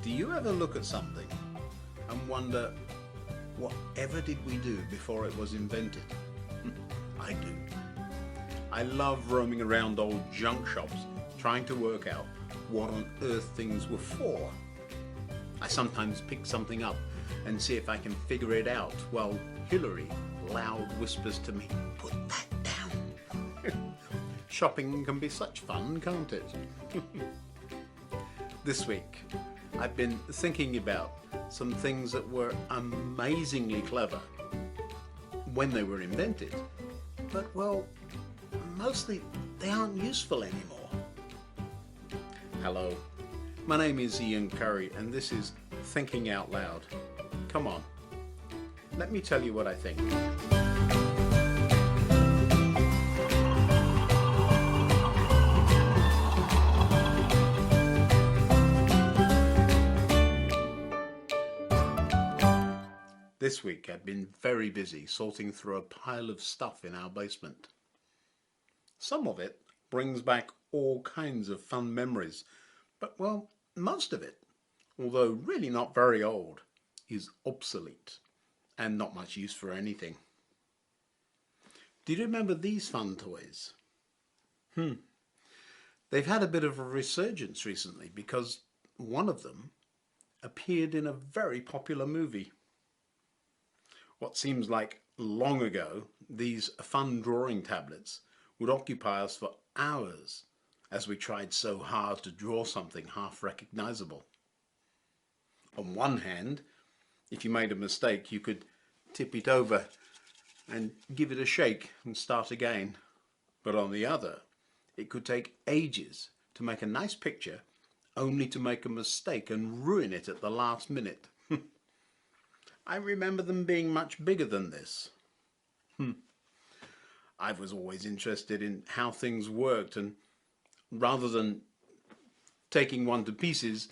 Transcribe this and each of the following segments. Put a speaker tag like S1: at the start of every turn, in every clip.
S1: Do you ever look at something and wonder, whatever did we do before it was invented? I do. I love roaming around old junk shops trying to work out what on earth things were for. I sometimes pick something up and see if I can figure it out while Hillary loud whispers to me, "Put that down." Shopping can be such fun, can't it? This week, I've been thinking about some things that were amazingly clever when they were invented, but well, mostly they aren't useful anymore. Hello, my name is Ian Currey and this is Thinking Out Loud. Come on, let me tell you what I think. This week I've been very busy sorting through a pile of stuff in our basement. Some of it brings back all kinds of fun memories, but well, most of it, although really not very old, is obsolete and not much use for anything. Do you remember these fun toys? They've had a bit of a resurgence recently because one of them appeared in a very popular movie. What seems like long ago, these fun drawing tablets would occupy us for hours as we tried so hard to draw something half recognizable. On one hand, if you made a mistake, you could tip it over and give it a shake and start again. But on the other, it could take ages to make a nice picture only to make a mistake and ruin it at the last minute. I remember them being much bigger than this. I was always interested in how things worked, and rather than taking one to pieces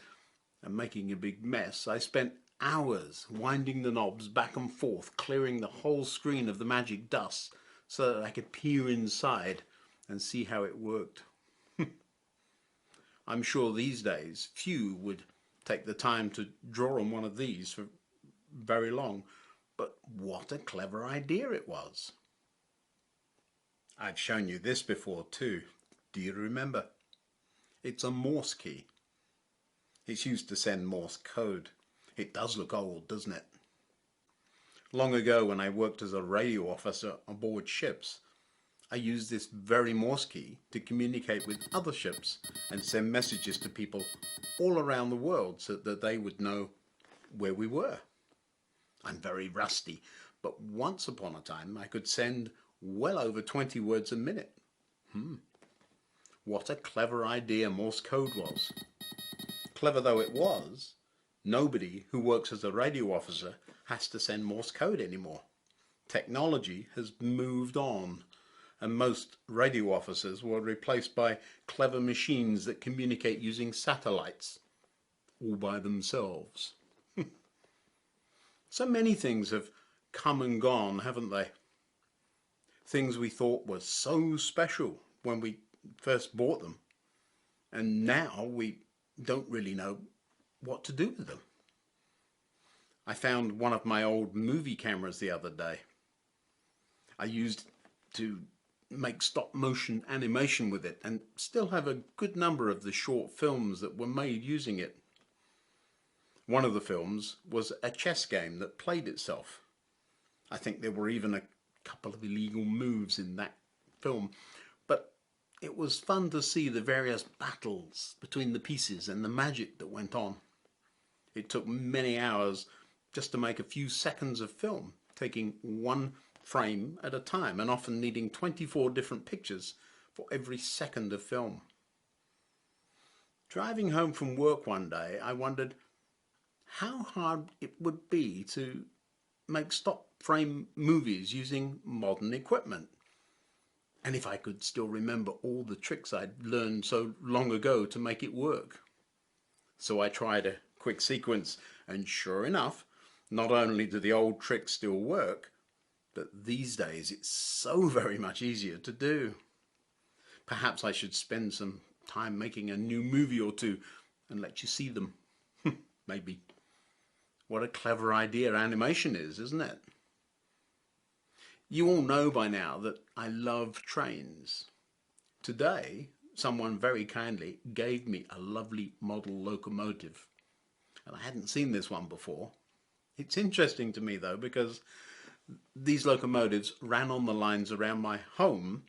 S1: and making a big mess, I spent hours winding the knobs back and forth, clearing the whole screen of the magic dust so that I could peer inside and see how it worked. I'm sure these days few would take the time to draw on one of these for very long, but what a clever idea it was. I've shown you this before too. Do you remember? It's a Morse key. It's used to send Morse code. It does look old, doesn't it? Long ago, when I worked as a radio officer aboard ships, I used this very Morse key to communicate with other ships and send messages to people all around the world so that they would know where we were. I'm very rusty, but once upon a time I could send well over 20 words a minute. What a clever idea Morse code was. Clever though it was, nobody who works as a radio officer has to send Morse code anymore. Technology has moved on, and most radio officers were replaced by clever machines that communicate using satellites, all by themselves. So many things have come and gone, haven't they? Things we thought were so special when we first bought them, and now we don't really know what to do with them. I found one of my old movie cameras the other day. I used to make stop motion animation with it and still have a good number of the short films that were made using it. One of the films was a chess game that played itself. I think there were even a couple of illegal moves in that film, but it was fun to see the various battles between the pieces and the magic that went on. It took many hours just to make a few seconds of film, taking one frame at a time and often needing 24 different pictures for every second of film. Driving home from work one day, I wondered how hard it would be to make stop frame movies using modern equipment, and if I could still remember all the tricks I'd learned so long ago to make it work. So I tried a quick sequence, and sure enough, not only do the old tricks still work, but these days it's so very much easier to do. Perhaps I should spend some time making a new movie or two and let you see them. maybe. What a clever idea animation is, isn't it? You all know by now that I love trains. Today, someone very kindly gave me a lovely model locomotive, and I hadn't seen this one before. It's interesting to me though, because these locomotives ran on the lines around my home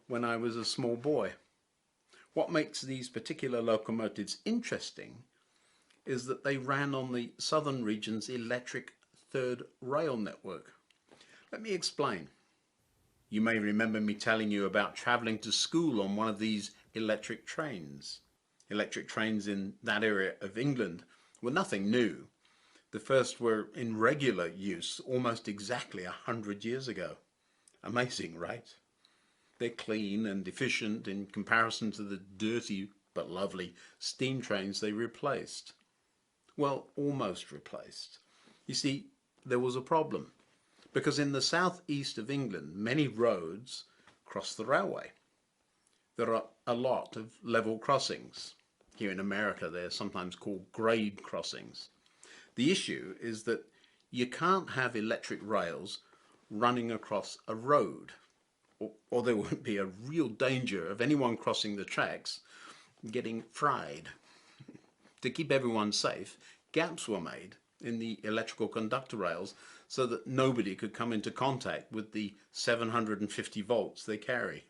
S1: when I was a small boy. What makes these particular locomotives interesting is that they ran on the Southern Region's electric third rail network. Let me explain. You may remember me telling you about travelling to school on one of these electric trains. Electric trains in that area of England were nothing new. The first were in regular use almost exactly 100 years ago. Amazing, right? They're clean and efficient in comparison to the dirty but lovely steam trains they replaced. Well, almost replaced. You see, there was a problem, because in the southeast of England, many roads cross the railway. There are a lot of level crossings. Here in America, they're sometimes called grade crossings. The issue is that you can't have electric rails running across a road, or there would be a real danger of anyone crossing the tracks getting fried. To keep everyone safe, gaps were made in the electrical conductor rails so that nobody could come into contact with the 750 volts they carry.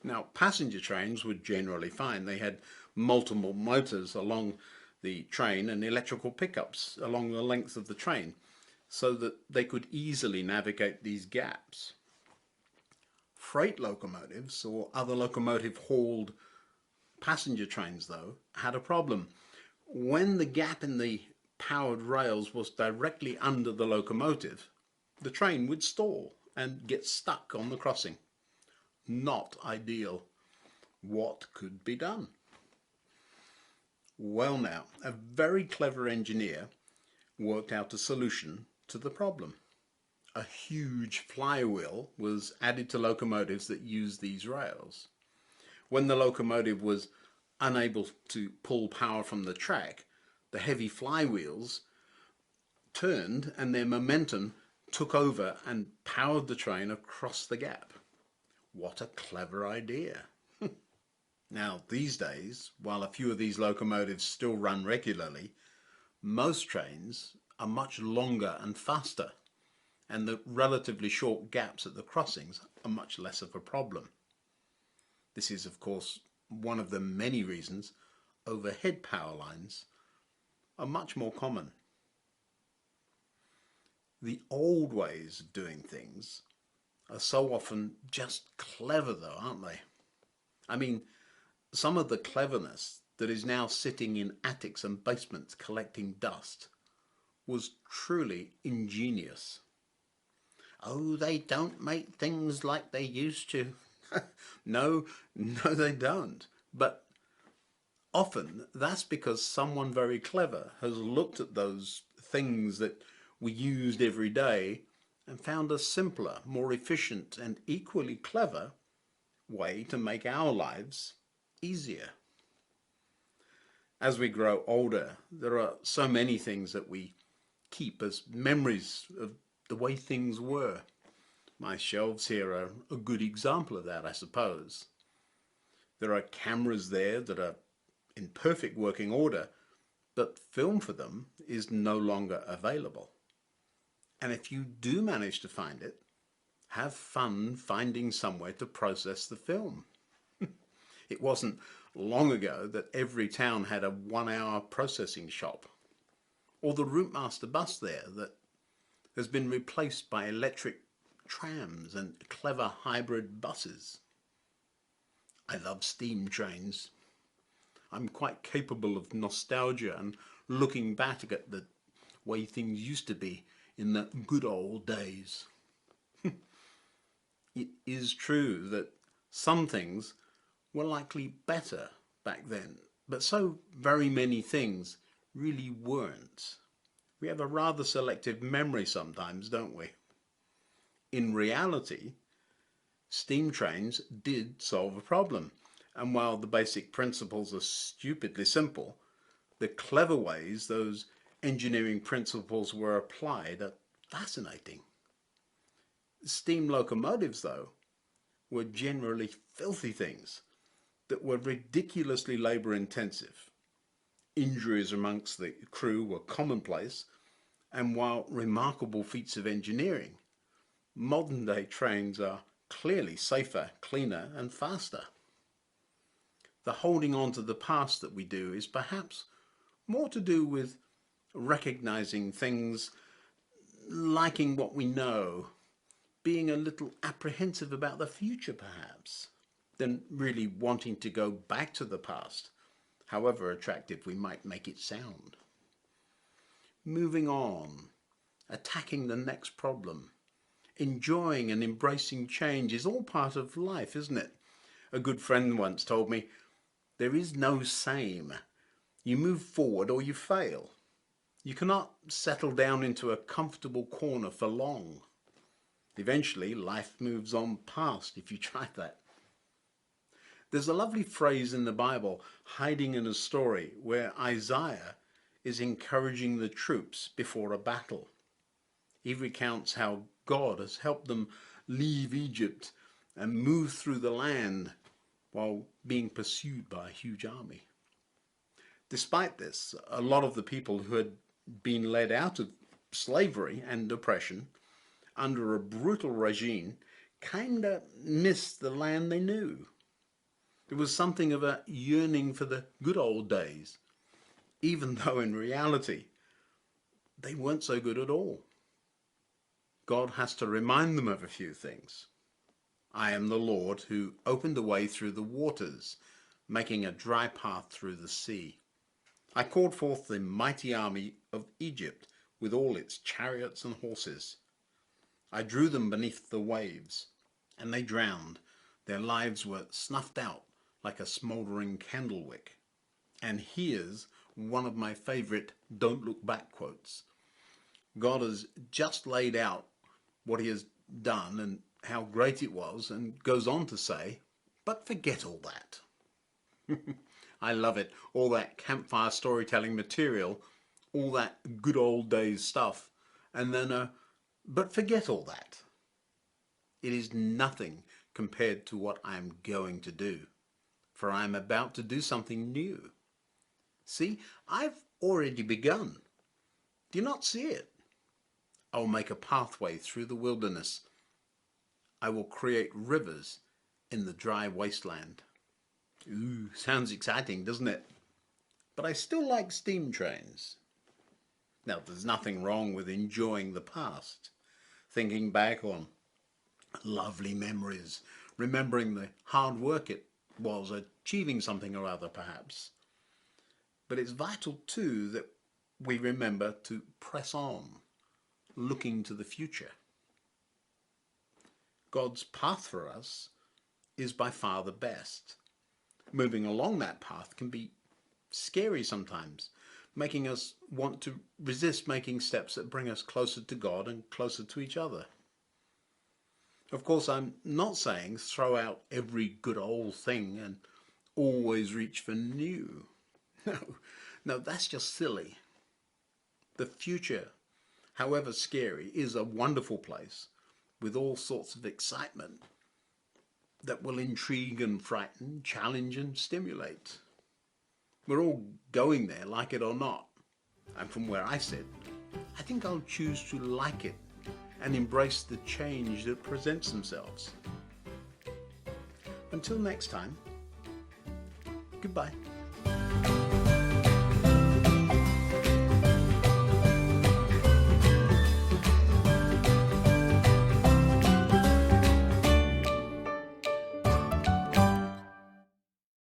S1: Now, passenger trains were generally fine. They had multiple motors along the train and electrical pickups along the length of the train so that they could easily navigate these gaps. Freight locomotives or other locomotive hauled passenger trains, though, had a problem. When the gap in the powered rails was directly under the locomotive, the train would stall and get stuck on the crossing. Not ideal. What could be done? Well now, a very clever engineer worked out a solution to the problem. A huge flywheel was added to locomotives that used these rails. When the locomotive was unable to pull power from the track, the heavy flywheels turned and their momentum took over and powered the train across the gap. What a clever idea. Now, these days, while a few of these locomotives still run regularly, most trains are much longer and faster, and the relatively short gaps at the crossings are much less of a problem. This is, of course, one of the many reasons overhead power lines are much more common. The old ways of doing things are so often just clever though, aren't they? I mean, some of the cleverness that is now sitting in attics and basements collecting dust was truly ingenious. Oh, they don't make things like they used to. No, they don't. But often that's because someone very clever has looked at those things that we used every day and found a simpler, more efficient, and equally clever way to make our lives easier. As we grow older, there are so many things that we keep as memories of the way things were. My shelves here are a good example of that, I suppose. There are cameras there that are in perfect working order, but film for them is no longer available. And if you do manage to find it, have fun finding somewhere to process the film. It wasn't long ago that every town had a 1 hour processing shop, or the Routemaster bus there that has been replaced by electric trams and clever hybrid buses. I love steam trains. I'm quite capable of nostalgia and looking back at the way things used to be in the good old days. It is true that some things were likely better back then, but so very many things really weren't. We have a rather selective memory sometimes, don't we? In reality, steam trains did solve a problem, and while the basic principles are stupidly simple, The clever ways those engineering principles were applied are fascinating. Steam locomotives, though, were generally filthy things that were ridiculously labour intensive. Injuries amongst the crew were commonplace, and while remarkable feats of engineering, modern day trains are clearly safer, cleaner, and faster. The holding on to the past that we do is perhaps more to do with recognizing things, liking what we know, being a little apprehensive about the future perhaps, than really wanting to go back to the past, however attractive we might make it sound. Moving on, attacking the next problem, enjoying and embracing change is all part of life, isn't it? A good friend once told me, there is no same. You move forward or you fail. You cannot settle down into a comfortable corner for long. Eventually, life moves on past if you try that. There's a lovely phrase in the Bible, hiding in a story, where Isaiah is encouraging the troops before a battle. He recounts how God has helped them leave Egypt and move through the land while being pursued by a huge army. Despite this, a lot of the people who had been led out of slavery and oppression under a brutal regime kinda missed the land they knew. There was something of a yearning for the good old days, even though in reality they weren't so good at all. God has to remind them of a few things. I am the Lord who opened a way through the waters, making a dry path through the sea. I called forth the mighty army of Egypt with all its chariots and horses. I drew them beneath the waves, and they drowned. Their lives were snuffed out like a smouldering candle wick. And here's one of my favourite don't look back quotes. God has just laid out what he has done and how great it was, and goes on to say, but forget all that. I love it. All that campfire storytelling material, all that good old days stuff, and then, but forget all that. It is nothing compared to what I am going to do, for I am about to do something new. See, I've already begun. Do you not see it? I will make a pathway through the wilderness. I will create rivers in the dry wasteland. Ooh, sounds exciting, doesn't it? But I still like steam trains. Now, there's nothing wrong with enjoying the past, thinking back on lovely memories, remembering the hard work it was, achieving something or other perhaps. But it's vital too that we remember to press on, looking to the future. God's path for us is by far the best. Moving along that path can be scary sometimes, making us want to resist making steps that bring us closer to God and closer to each other. Of course, I'm not saying throw out every good old thing and always reach for new. No, that's just silly. The future, however scary, is a wonderful place with all sorts of excitement that will intrigue and frighten, challenge and stimulate. We're all going there, like it or not. And from where I sit, I think I'll choose to like it and embrace the change that presents themselves. Until next time, goodbye.